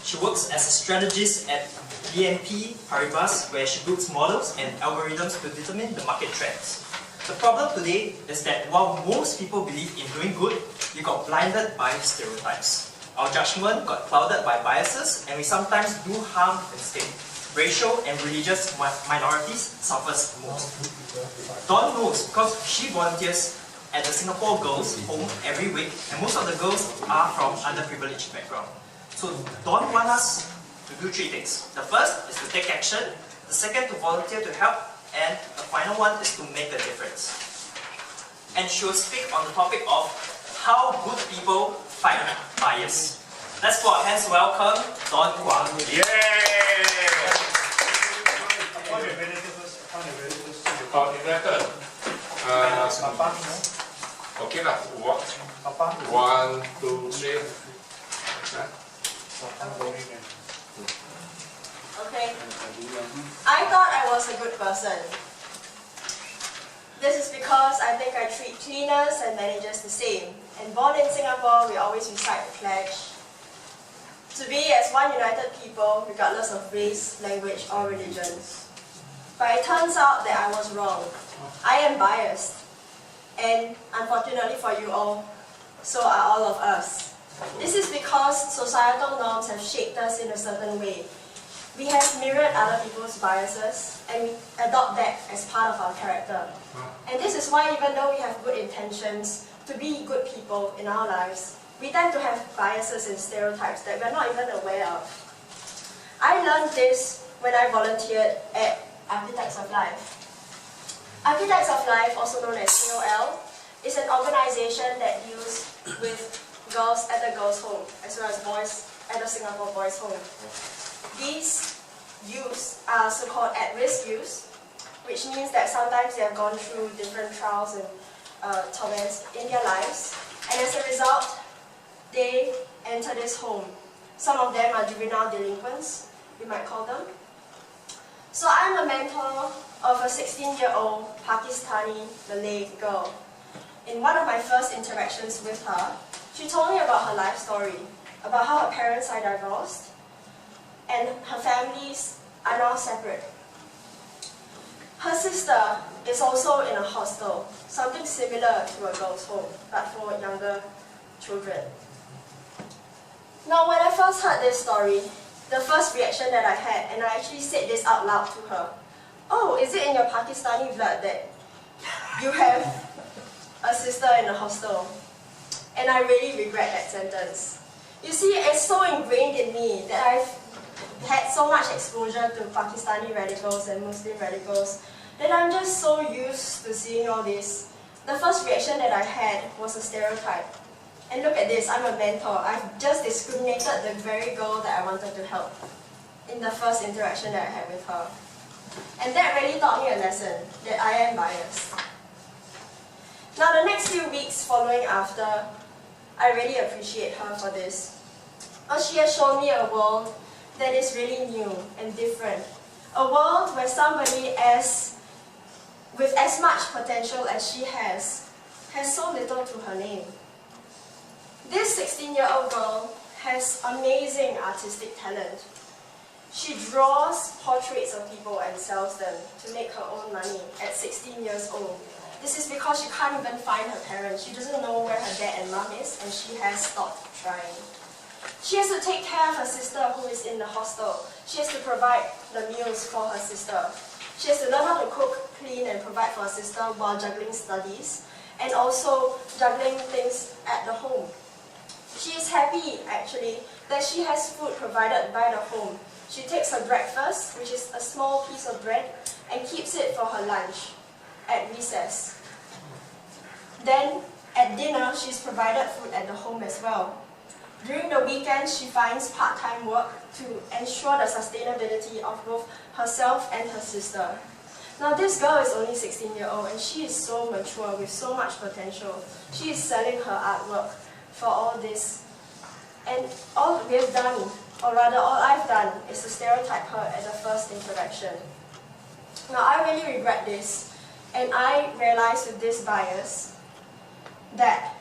She works as a strategist at BNP Paribas, where she builds models and algorithms to determine the market trends. The problem today is that while most people believe in doing good, we got blinded by stereotypes. Our judgment got clouded by biases, and we sometimes do harm instead. Racial and religious minorities suffers most. Dawn knows because she volunteers at the Singapore Girls' Home every week, and most of the girls are from underprivileged background. So Dawn wants us to do three things. The first is to take action, the second to volunteer to help, and the final one is to make a difference. And she will speak on the topic of how good people fight bias. Let's put our hands to welcome Dawn Hua. Yay! Okay lah, what? 1, 2, 3. Okay. I thought I was a good person. This is because I think I treat cleaners and managers the same. And born in Singapore, we always recite the pledge to be as one united people, regardless of race, language, or religion. But it turns out that I was wrong. I am biased. And unfortunately for you all, so are all of us. This is because societal norms have shaped us in a certain way. We have mirrored other people's biases, and we adopt that as part of our character. And this is why, even though we have good intentions to be good people in our lives, we tend to have biases and stereotypes that we're not even aware of. I learned this when I volunteered at Architects of Life. Architects of Life, also known as COL, is an organization that deals with girls at the girls' home, as well as boys at the Singapore Boys' Home. These youths are so-called at-risk youths, which means that sometimes they have gone through different trials and torments in their lives, and as a result, they enter this home. Some of them are juvenile delinquents, we might call them. So I'm a mentor of a 16-year-old Pakistani Malay girl. In one of my first interactions with her, she told me about her life story, about how her parents are divorced, and her families are now separate. Her sister is also in a hostel, something similar to a girls' home, but for younger children. Now, when I first heard this story, the first reaction that I had, and I actually said this out loud to her, "Oh, is it in your Pakistani blood that you have a sister in a hostel?" And I really regret that sentence. You see, it's so ingrained in me that I've had so much exposure to Pakistani radicals and Muslim radicals that I'm just so used to seeing all this. The first reaction that I had was a stereotype. And look at this, I'm a mentor. I've just discriminated the very girl that I wanted to help in the first interaction that I had with her. And that really taught me a lesson, that I am biased. Now the next few weeks following after, I really appreciate her for this. She has shown me a world that is really new and different. A world where somebody with as much potential as she has so little to her name. This 16-year-old girl has amazing artistic talent. She draws portraits of people and sells them to make her own money at 16 years old. This is because she can't even find her parents. She doesn't know where her dad and mom is, and she has stopped trying. She has to take care of her sister who is in the hostel. She has to provide the meals for her sister. She has to learn how to cook, clean, and provide for her sister while juggling studies, and also juggling things at the home. She is happy, actually, that she has food provided by the home. She takes her breakfast, which is a small piece of bread, and keeps it for her lunch at recess. Then, at dinner, she's provided food at the home as well. During the weekends, she finds part-time work to ensure the sustainability of both herself and her sister. Now, this girl is only 16-year-old, and she is so mature with so much potential. She is selling her artwork for all this. And all we have done, or rather all I've done, is to stereotype her at the first interaction. Now, I really regret this, and I realized with this bias that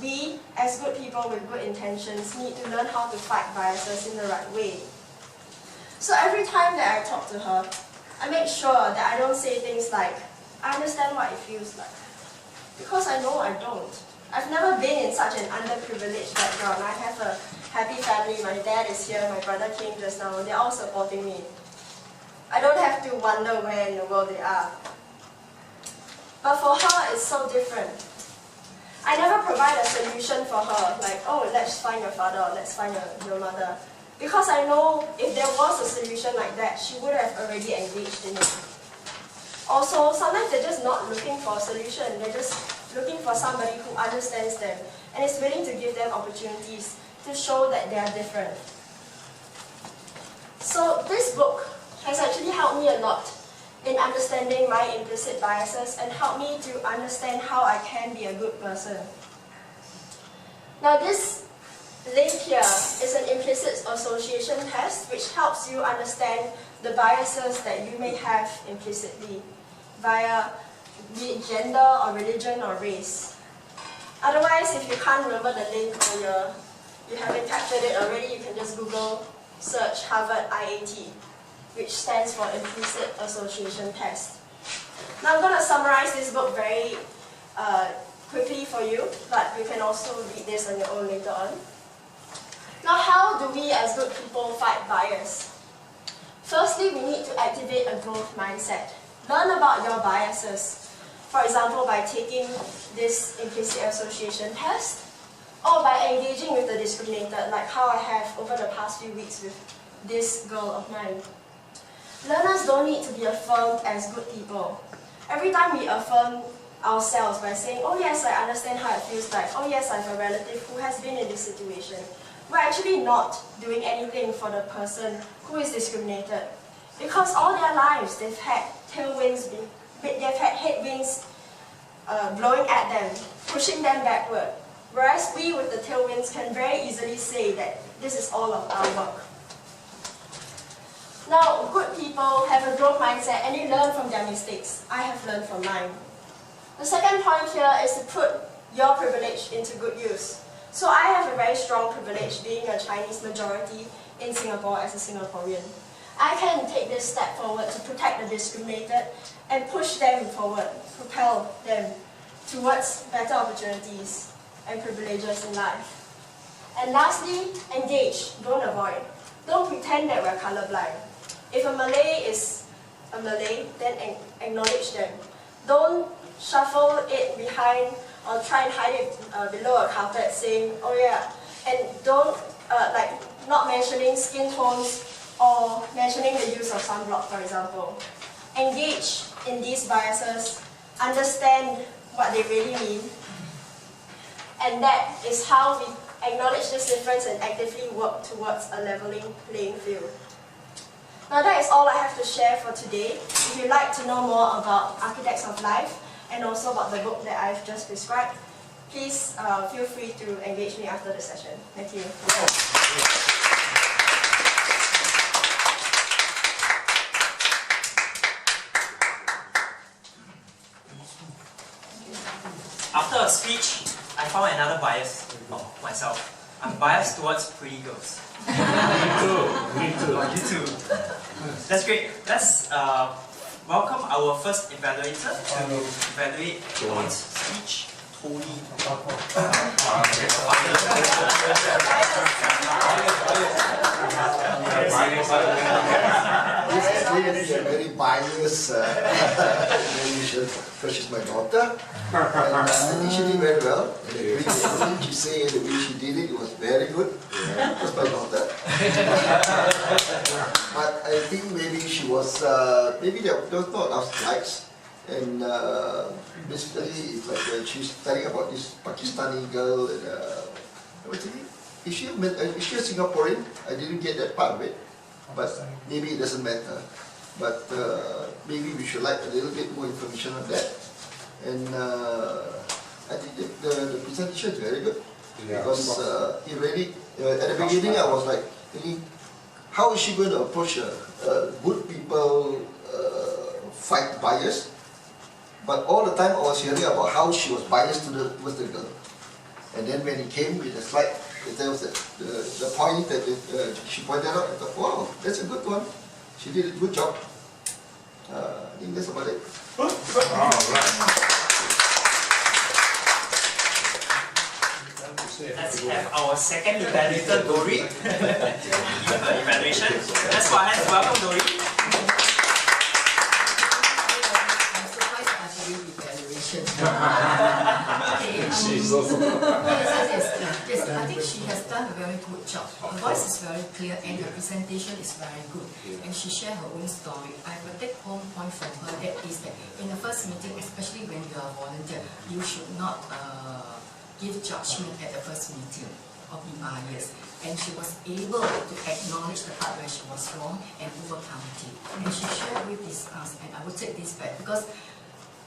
we, as as good people with good intentions, need to learn how to fight biases in the right way. So every time that I talk to her, I make sure that I don't say things like, I understand what it feels like. Because I know I don't. I've never been in such an underprivileged background. I have a happy family, my dad is here, my brother came just now, they're all supporting me. I don't have to wonder where in the world they are. But for her, it's so different. I never provide a solution for her, like, oh, let's find your father, or let's find your mother. Because I know if there was a solution like that, she would have already engaged in it. Also, sometimes they're just not looking for a solution, they're just looking for somebody who understands them and is willing to give them opportunities to show that they are different. So this book has actually helped me a lot in understanding my implicit biases and helped me to understand how I can be a good person. Now this link here is an implicit association test which helps you understand the biases that you may have implicitly via be it gender or religion or race. Otherwise, if you can't remember the link or you haven't captured it already, you can just Google search Harvard IAT, which stands for Implicit Association Test. Now I'm going to summarize this book very quickly for you, but you can also read this on your own later on. Now how do we as good people fight bias? Firstly, we need to activate a growth mindset. Learn about your biases. For example, by taking this implicit association test, or by engaging with the discriminated, like how I have over the past few weeks with this girl of mine. Learners don't need to be affirmed as good people. Every time we affirm ourselves by saying, oh yes, I understand how it feels like, oh yes, I have a relative who has been in this situation, we're actually not doing anything for the person who is discriminated. Because all their lives, they've had tailwinds, they've had headwinds blowing at them, pushing them backward. Whereas we with the tailwinds can very easily say that this is all of our work. Now, good people have a growth mindset and they learn from their mistakes. I have learned from mine. The second point here is to put your privilege into good use. So I have a very strong privilege being a Chinese majority in Singapore as a Singaporean. I can take this step forward to protect the discriminated and push them forward, propel them towards better opportunities and privileges in life. And lastly, engage, don't avoid. Don't pretend that we're colorblind. If a Malay is a Malay, then acknowledge them. Don't shuffle it behind or try and hide it below a carpet saying, oh yeah, and don't, not mentioning skin tones or mentioning the use of sunblock, for example. Engage in these biases, understand what they really mean, and that is how we acknowledge this difference and actively work towards a leveling playing field. Now that is all I have to share for today. If you'd like to know more about Architects of Life and also about the book that I've just described, please feel free to engage me after the session. Thank you. After a speech, I found another bias of myself. I'm biased towards pretty girls. Me too. Oh, you too. That's great. Let's welcome our first evaluator to evaluate Dawn's speech, Tony. This is a very biased evaluation because she's my daughter. And I think she did very well. And everything she said, the way she did it, was very good. It was my daughter. But I think maybe she was, maybe there was not enough slides. And basically, it's like she's telling about this Pakistani girl. And I was thinking, is she a Singaporean? I didn't get that part of it. But maybe it doesn't matter. But maybe we should like a little bit more information on that. And I think the presentation is very good. Yeah. Because it really, at the beginning I was like thinking, how is she going to approach good people fight bias? But all the time I was hearing about how she was biased towards the girl. And then when he came with the slide, there was the point that she pointed out. I thought, wow, that's a good one. She did a good job. I think that's about it. All right. Let's have our second evaluator, Dori, to give her evaluation. Let's go ahead and welcome Dori. I'm surprised at doing evaluation. Yes, I think she has done a very good job. Her voice is very clear and her presentation is very good. And she shared her own story. I will take home point from her, that is that in the first meeting, especially when you are a volunteer, you should not give judgment at the first meeting or be biased. And she was able to acknowledge the part where she was wrong and overcome it. And she shared with us, and I will take this back because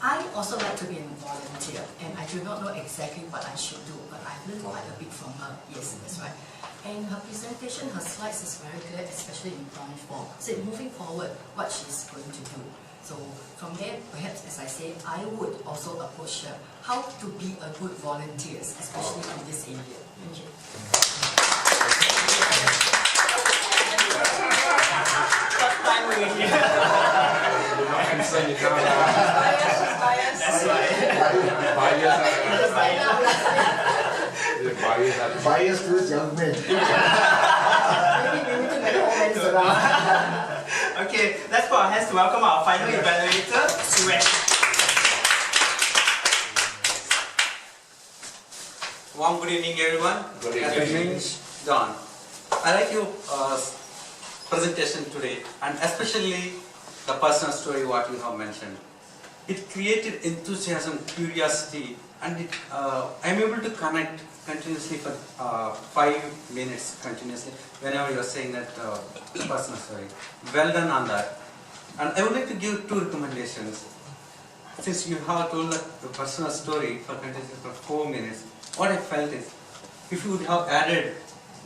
I also like to be a volunteer, and I do not know exactly what I should do, but I've learned quite a bit from her. Yes, that's right. And her presentation, her slides is very clear, especially in point 4. So moving forward, what she's going to do. So from there, perhaps as I say, I would also approach her how to be a good volunteer, especially in this area. Thank you. What time are we here? That's right. Bias to this young man. Okay, let's put our hands to welcome our final evaluator, Suresh. Warm good evening, everyone. Good evening. As my name is Don. I like your presentation today, and especially the personal story what you have mentioned. It created enthusiasm, curiosity, and I'm able to connect continuously for 5 minutes continuously whenever you are saying that personal story. Well done on that. And I would like to give 2 recommendations. Since you have told the personal story for continuously for 4 minutes, what I felt is, if you would have added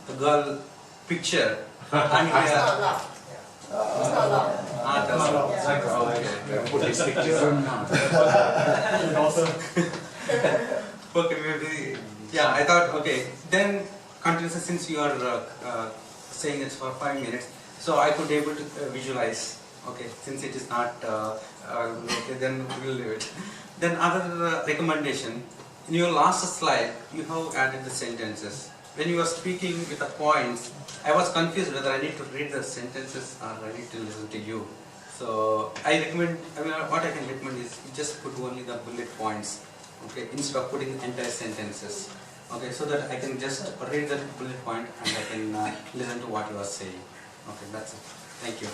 the girl picture and It's not allowed. It's not allowed. Put his picture. Okay, maybe, yeah, I thought, okay, then continuously, since you are saying it for 5 minutes, so I could able to visualize, okay, since it is not, okay, then we'll leave it. Then other recommendation, in your last slide, you have added the sentences. When you were speaking with the points, I was confused whether I need to read the sentences or I need to listen to you. So I recommend, what I can recommend is you just put only the bullet points, okay, instead of putting entire sentences, okay, so that I can just read the bullet point and I can listen to what you are saying. Okay, that's it. Thank you.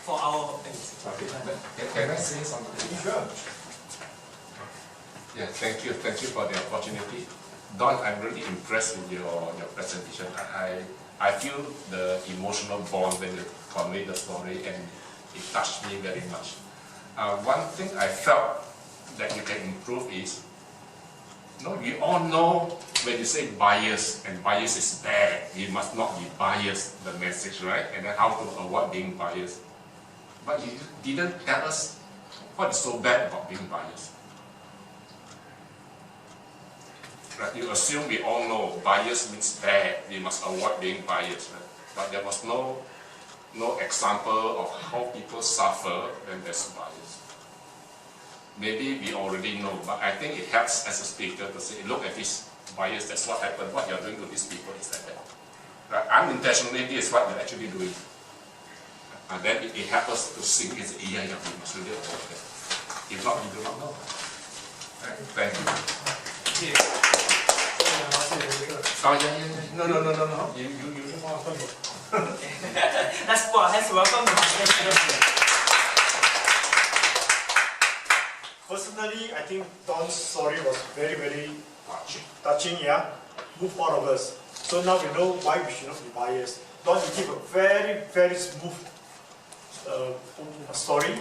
For our Can I say something? Sure. Yeah, thank you for the opportunity. Don, I'm really impressed with your presentation. I feel the emotional bond when you convey the story, and it touched me very much. One thing I felt that you can improve is, we all know when you say bias, and bias is bad, you must not be biased, the message, right? And then how to avoid being biased. But you didn't tell us what is so bad about being biased. Right? You assume we all know bias means bad, we must avoid being biased. Right? But there was no example of how people suffer when there's bias. Maybe we already know, but I think it helps as a speaker to say, look at this bias, that's what happened, what you're doing to these people is like that. Right? Unintentionally, this is what you're actually doing. And then it helps us to sink in, yeah, we must really avoid that. If not, we do not know. Right? Thank you. Oh, yeah. No. You. let's put our hands to welcome the master. Personally, I think Don's story was very, very touching, yeah. Moved all of us. So now we know why we should not be biased. Don, you give a very, very smooth story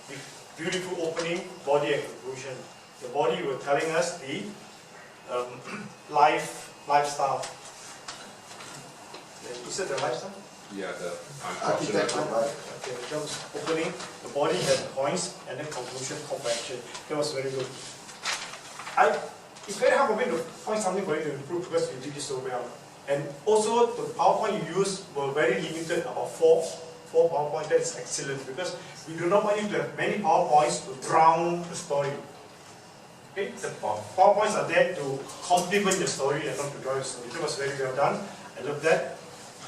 with beautiful opening, body and conclusion. The body were telling us the lifestyle. Is it the lifestyle? Yeah, the Architect. Okay, that was opening, the body had points, and then conclusion, call to action. That was very good. it's very hard for me to find something for you to improve because you did it so well. And also the PowerPoint you used were very limited, about four PowerPoint. That is excellent because we do not want you to have many PowerPoints to drown the story. Okay, the PowerPoints are there to complement the story and not to drive the story. That was very well done. I love that.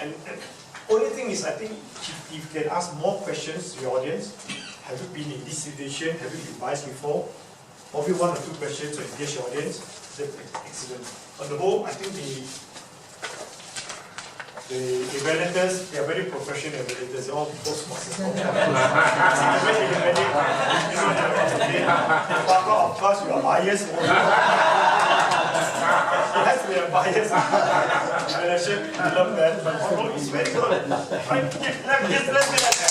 And only thing is, I think if you can ask more questions to your audience, have you been in this situation? Have you been biased before? Probably 1 or 2 questions to engage your audience. That's excellent. On the whole, I think the evaluators, they are very professional evaluators. They're all postmasters. Of course, you are biased. It has to be a biased evaluation. I love that. But overall, it's very good. Right? Let's